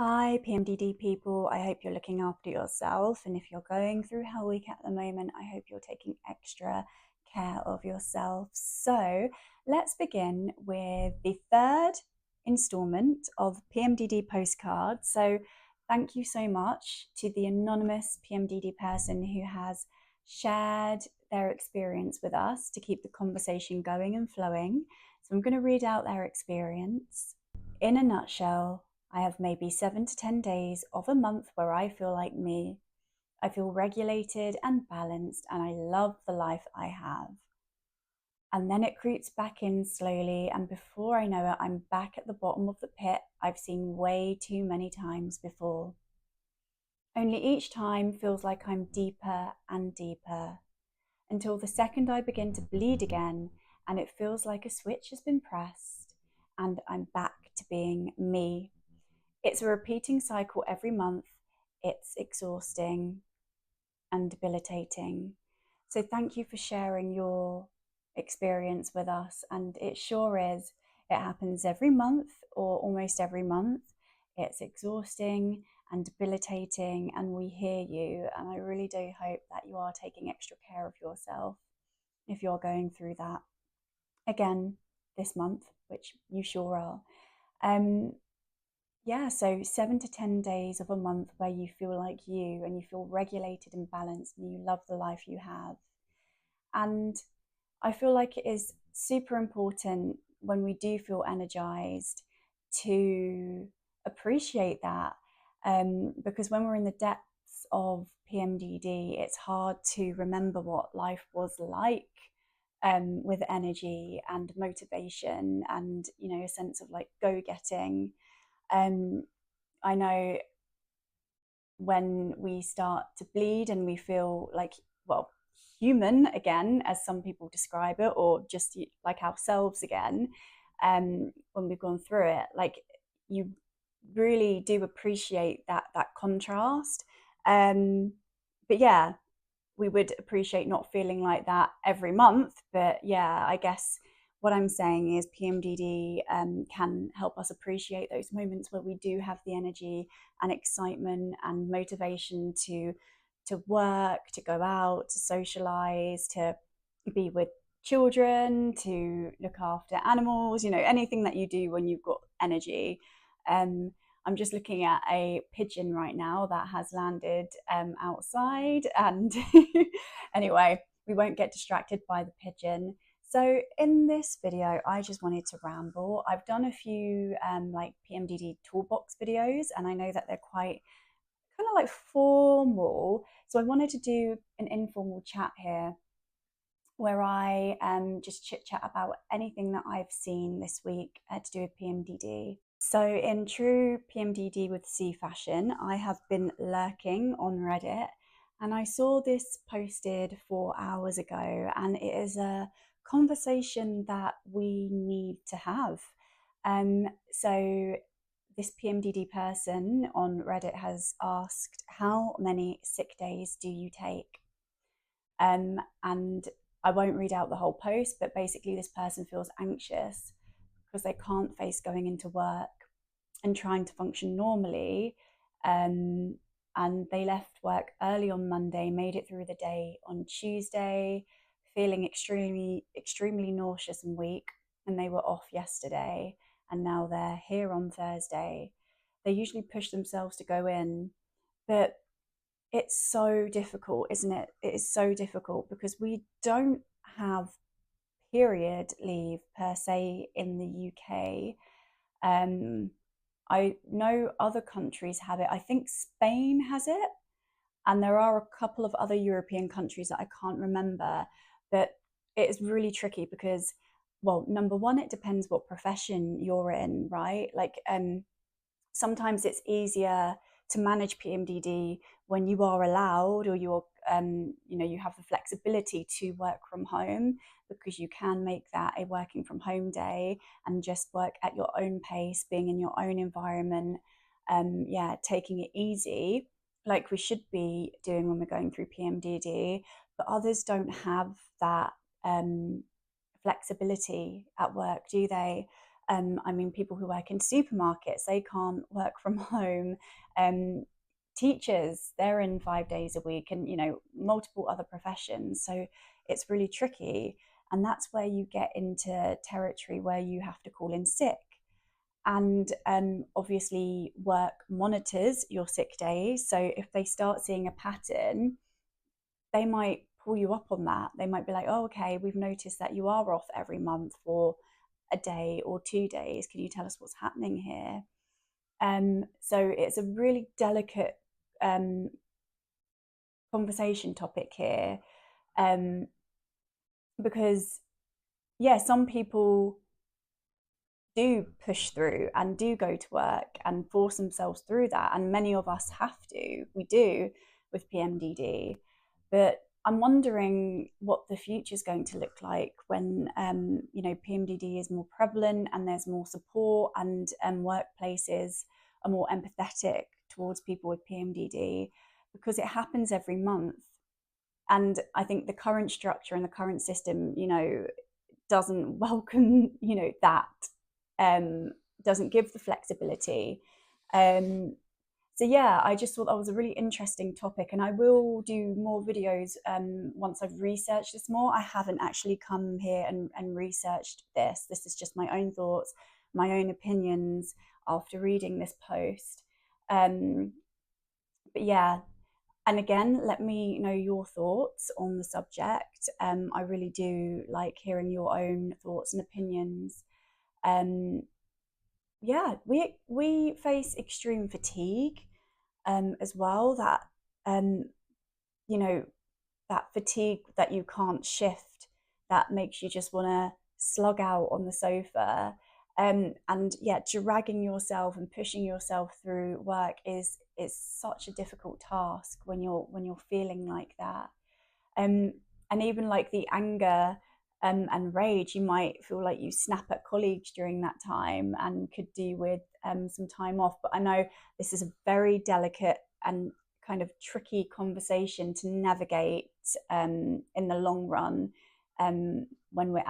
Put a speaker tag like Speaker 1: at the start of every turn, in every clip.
Speaker 1: Hi, PMDD people. I hope you're looking after yourself. And if you're going through Hell Week at the moment, I hope you're taking extra care of yourself. So let's begin with the third installment of PMDD postcards. So thank you so much to the anonymous PMDD person who has shared their experience with us to keep the conversation going and flowing. So I'm going to read out their experience. In a nutshell, I have maybe 7 to 10 days of a month where I feel like me. I feel regulated and balanced, and I love the life I have. And then it creeps back in slowly, and before I know it, I'm back at the bottom of the pit I've seen way too many times before. Only each time feels like I'm deeper and deeper, until the second I begin to bleed again, and it feels like a switch has been pressed, and I'm back to being me. It's a repeating cycle every month. It's exhausting and debilitating. So, thank you for sharing your experience with us. And it sure is, it happens every month or almost every month. It's exhausting and debilitating, and we hear you. And I really do hope that you are taking extra care of yourself if you're going through that again this month, which you sure are. Yeah, so 7 to 10 days of a month where you feel like you and you feel regulated and balanced and you love the life you have. And I feel like it is super important when we do feel energized to appreciate that. Because when we're in the depths of PMDD, it's hard to remember what life was like with energy and motivation and, a sense of like go getting. I know when we start to bleed and we feel like, well, human again, as some people describe it, or just like ourselves again, when we've gone through it, like you really do appreciate that contrast. But yeah, we would appreciate not feeling like that every month. But yeah, I guess what I'm saying is PMDD can help us appreciate those moments where we do have the energy and excitement and motivation to work, to go out, to socialize, to be with children, to look after animals, anything that you do when you've got energy. I'm just looking at a pigeon right now that has landed outside. And anyway, we won't get distracted by the pigeon. So in this video, I just wanted to ramble. I've done a few like PMDD toolbox videos, and I know that they're quite kind of like formal. So I wanted to do an informal chat here where I just chit chat about anything that I've seen this week to do with PMDD. So, in true PMDD with C fashion, I have been lurking on Reddit and I saw this posted 4 hours ago, and it is a conversation that we need to have. So, this PMDD person on Reddit has asked, how many sick days do you take? And I won't read out the whole post, but basically, this person feels anxious because they can't face going into work and trying to function normally. And they left work early on Monday, made it through the day on Tuesday, feeling extremely nauseous and weak. And they were off yesterday, and now they're here on Thursday. They usually push themselves to go in, but it's so difficult, isn't it? It is so difficult because we don't have period leave per se in the UK. I know other countries have it. I think Spain has it, and there are a couple of other European countries that I can't remember. But it is really tricky because, well, number one, it depends what profession you're in, right? Like, sometimes it's easier to manage PMDD when you are allowed, or you have the flexibility to work from home, because you can make that a working from home day and just work at your own pace, being in your own environment. Taking it easy, like we should be doing when we're going through PMDD. But others don't have that flexibility at work, do they? I mean, people who work in supermarkets, they can't work from home. Um, Teachers, they're in 5 days a week, and multiple other professions. So it's really tricky, and that's where you get into territory where you have to call in sick. And obviously, work monitors your sick days. So if they start seeing a pattern, they might pull you up on that. They might be like, oh, okay, we've noticed that you are off every month for a day or 2 days. Can you tell us what's happening here? So it's a really delicate um, conversation topic here, um, because, yeah, some people do push through and do go to work and force themselves through that. And many of us have to, we do with PMDD. But I'm wondering what the future is going to look like when, PMDD is more prevalent and there's more support, and workplaces are more empathetic towards people with PMDD, because it happens every month. And I think the current structure and the current system, doesn't welcome, that, doesn't give the flexibility. So yeah, I just thought that was a really interesting topic, and I will do more videos once I've researched this more. I haven't actually come here and researched this. This is just my own thoughts, my own opinions after reading this post. But yeah, and again, let me know your thoughts on the subject. I really do like hearing your own thoughts and opinions. Um, yeah, we face extreme fatigue as well. That um, you know that fatigue that you can't shift, that makes you just want to slug out on the sofa. And yeah, dragging yourself and pushing yourself through work is such a difficult task when you're feeling like that. um, and even like the anger and rage, you might feel like you snap at colleagues during that time and could do with some time off. But I know this is a very delicate and kind of tricky conversation to navigate in the long run, when we're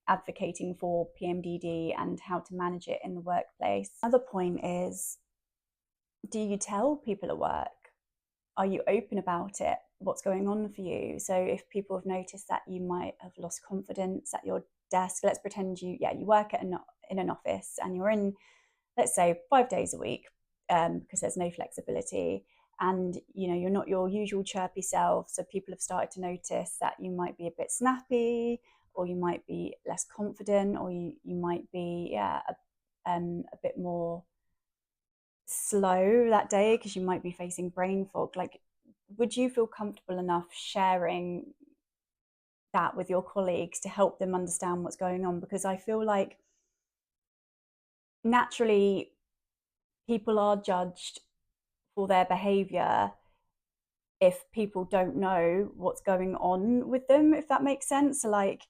Speaker 1: advocating for PMDD and how to manage it in the workplace. Another point is, do you tell people at work? Are you open about it? What's going on for you? So if people have noticed that you might have lost confidence at your desk, let's pretend you work in an office and you're in, let's say, 5 days a week, because there's no flexibility, and you're not your usual chirpy self. So people have started to notice that you might be a bit snappy, or you might be less confident, or you might be a bit more slow that day because you might be facing brain fog. Like, would you feel comfortable enough sharing that with your colleagues to help them understand what's going on? Because I feel like naturally people are judged for their behavior if people don't know what's going on with them, if that makes sense. So like,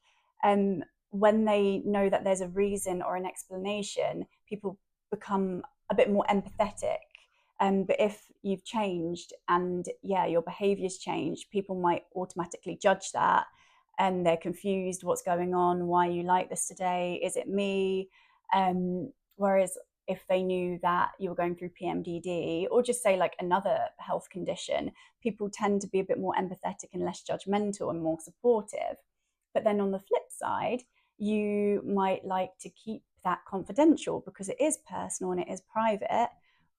Speaker 1: when they know that there's a reason or an explanation, people become a bit more empathetic. But if you've changed and your behavior's changed, people might automatically judge that, and they're confused. What's going on? Why are you like this today? Is it me? Whereas if they knew that you were going through PMDD, or just say like another health condition, people tend to be a bit more empathetic and less judgmental and more supportive. But then on the flip side, you might like to keep that confidential because it is personal and it is private.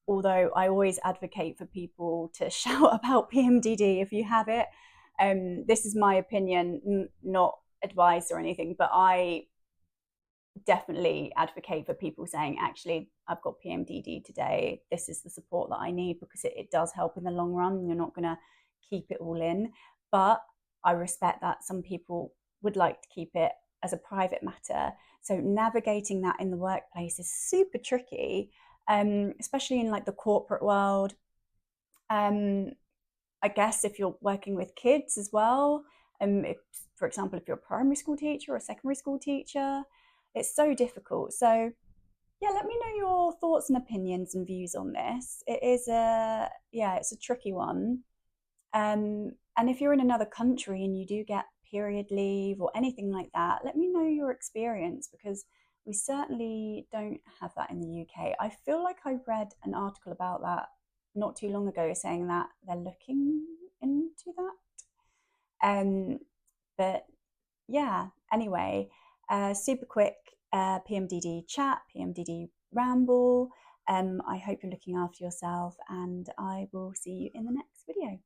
Speaker 1: Although I always advocate for people to shout about PMDD if you have it. This is my opinion, not advice or anything, but I definitely advocate for people saying, actually, I've got PMDD today. This is the support that I need, because it does help in the long run. You're not going to keep it all in. But I respect that some people would like to keep it as a private matter. So navigating that in the workplace is super tricky, especially in like the corporate world. I guess if you're working with kids as well, if, for example, if you're a primary school teacher or a secondary school teacher, it's so difficult. So yeah, let me know your thoughts and opinions and views on this. It is it's a tricky one. And if you're in another country and you do get period leave or anything like that, let me know your experience, because we certainly don't have that in the UK. I feel like I read an article about that not too long ago saying that they're looking into that. But yeah, anyway, super quick PMDD chat, PMDD ramble. I hope you're looking after yourself, and I will see you in the next video.